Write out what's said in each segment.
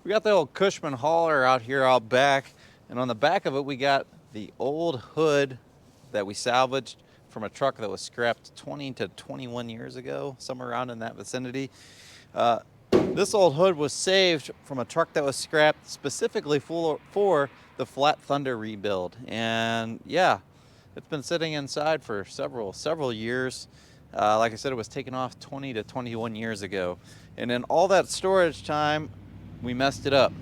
We got the old Cushman hauler out here out back, and on the back of it we got the old hood that we salvaged from a truck that was scrapped 20 to 21 years ago, somewhere around in that vicinity. This old hood was saved from a truck that was scrapped specifically for the Flat Thunder rebuild, and yeah, it's been sitting inside for several years. Like I said, it was taken off 20 to 21 years ago, and in all that storage time, we messed it up.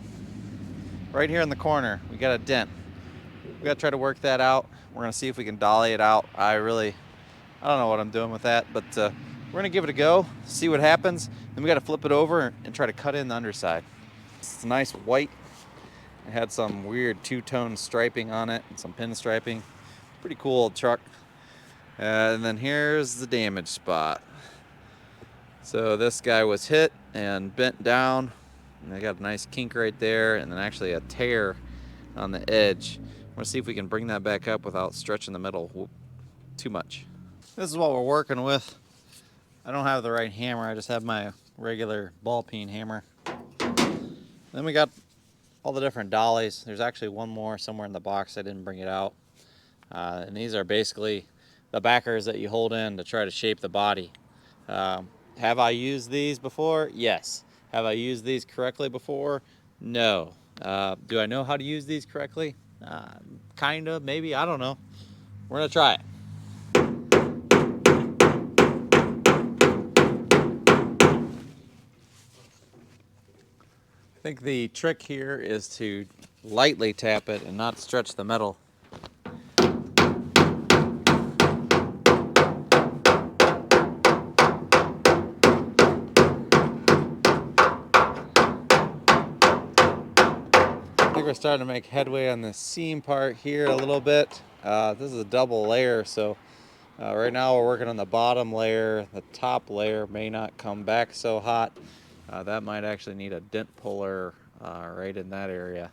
Right here in the corner, we got a dent. We got to try to work that out. We're gonna see if we can dolly it out. I don't know what I'm doing with that, but we're gonna give it a go, see what happens. Then we got to flip it over and try to cut in the underside. It's nice white. It had some weird two-tone striping on it and some pin striping. Pretty cool old truck. And then here's the damage spot. So this guy was hit and bent down, and I got a nice kink right there, and then actually a tear on the edge. I'm gonna see if we can bring that back up without stretching the metal too much. This is what we're working with. I don't have the right hammer, I just have my regular ball peen hammer. Then we got all the different dollies. There's actually one more somewhere in the box, I didn't bring it out. And these are basically the backers that you hold in to try to shape the body. Have I used these before? Yes. Have I used these correctly before? No. Do I know how to use these correctly? Kind of, maybe, I don't know. We're gonna try it. I think the trick here is to lightly tap it and not stretch the metal. I think we're starting to make headway on the seam part here a little bit. This is a double layer, so right now we're working on the bottom layer. The top layer may not come back so hot. That might actually need a dent puller right in that area.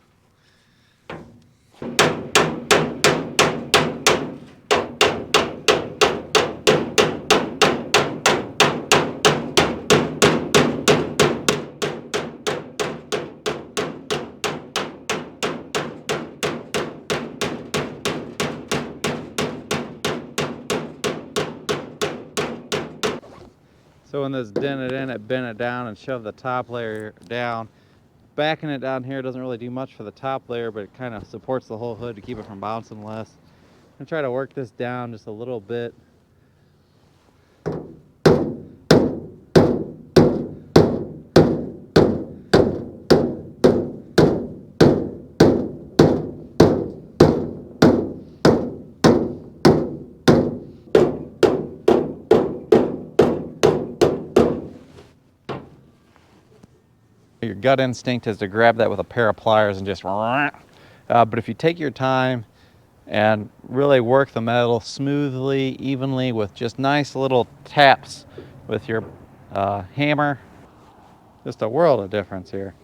So when this dented in, it bent it down and shoved the top layer down. Backing it down here doesn't really do much for the top layer, but it kind of supports the whole hood to keep it from bouncing less. I'm gonna try to work this down just a little bit. Your gut instinct is to grab that with a pair of pliers and just but if you take your time and really work the metal smoothly, evenly, with just nice little taps with your hammer, just a world of difference here.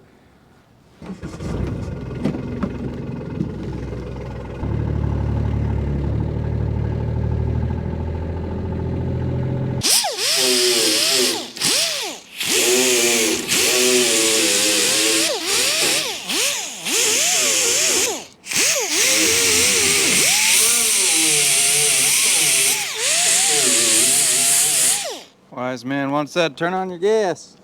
Wise man once said, turn on your gas.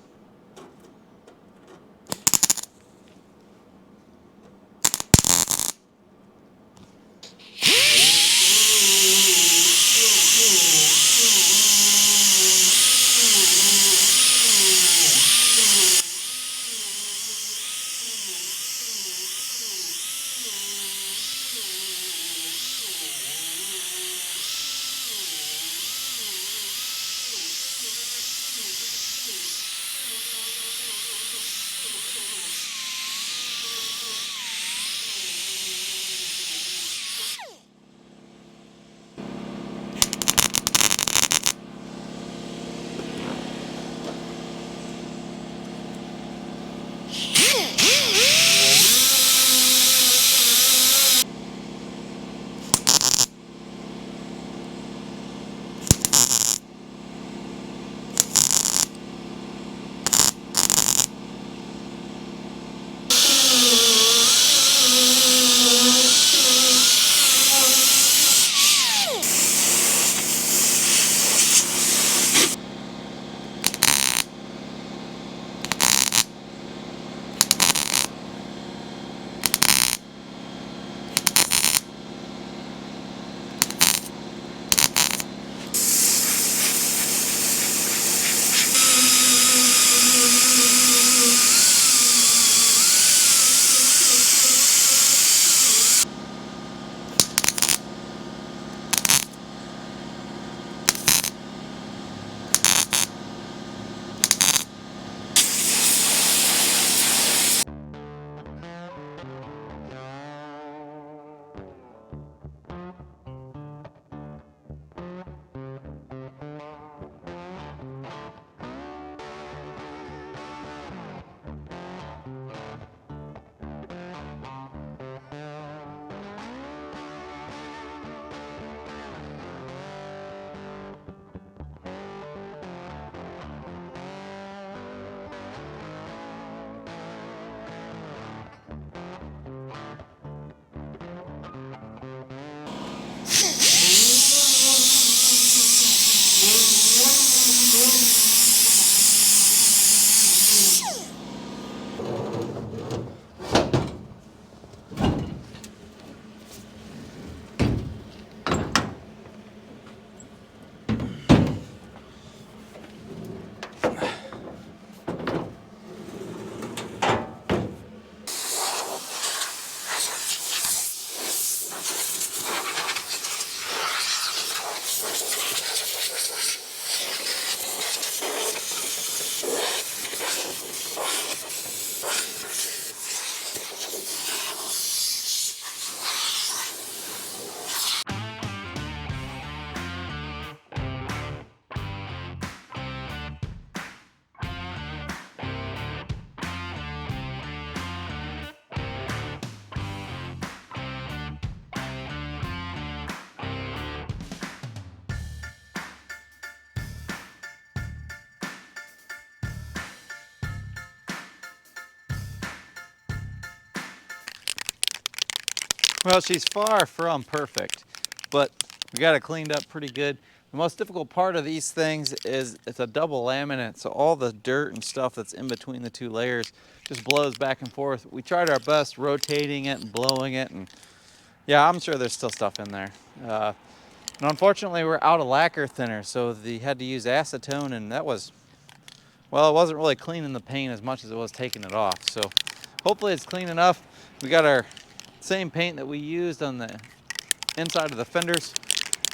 Well, she's far from perfect, but we got it cleaned up pretty good. The most difficult part of these things is it's a double laminate, so all the dirt and stuff that's in between the two layers just blows back and forth. We tried our best rotating it and blowing it, and yeah, I'm sure there's still stuff in there. And unfortunately, we're out of lacquer thinner, so they had to use acetone, and that was, well, it wasn't really cleaning the paint as much as it was taking it off. So hopefully it's clean enough. We got our same paint that we used on the inside of the fenders,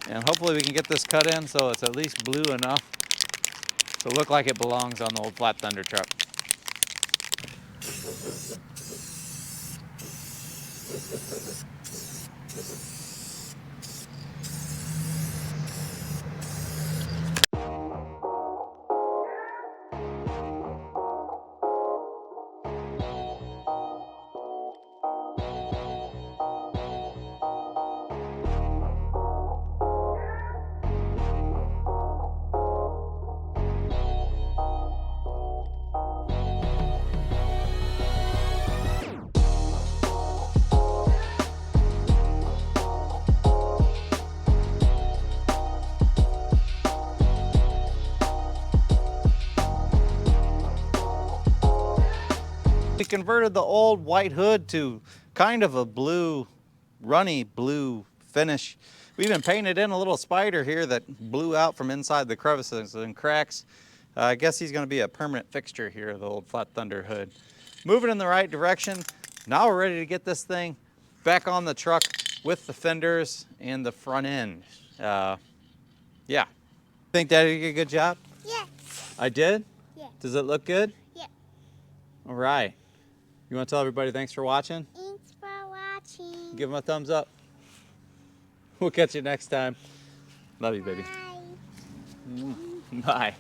and hopefully we can get this cut in so it's at least blue enough to look like it belongs on the old Flat Thunder truck. We converted the old white hood to kind of a blue, runny blue finish. We even painted in a little spider here that blew out from inside the crevices and cracks. I guess he's going to be a permanent fixture here, the old Flat Thunder hood. Moving in the right direction. Now we're ready to get this thing back on the truck with the fenders and the front end. Yeah. Think Daddy did a good job? Yeah. I did? Yeah. Does it look good? Yeah. All right. You want to tell everybody thanks for watching? Thanks for watching. Give them a thumbs up. We'll catch you next time. Love you, baby. Bye. Bye.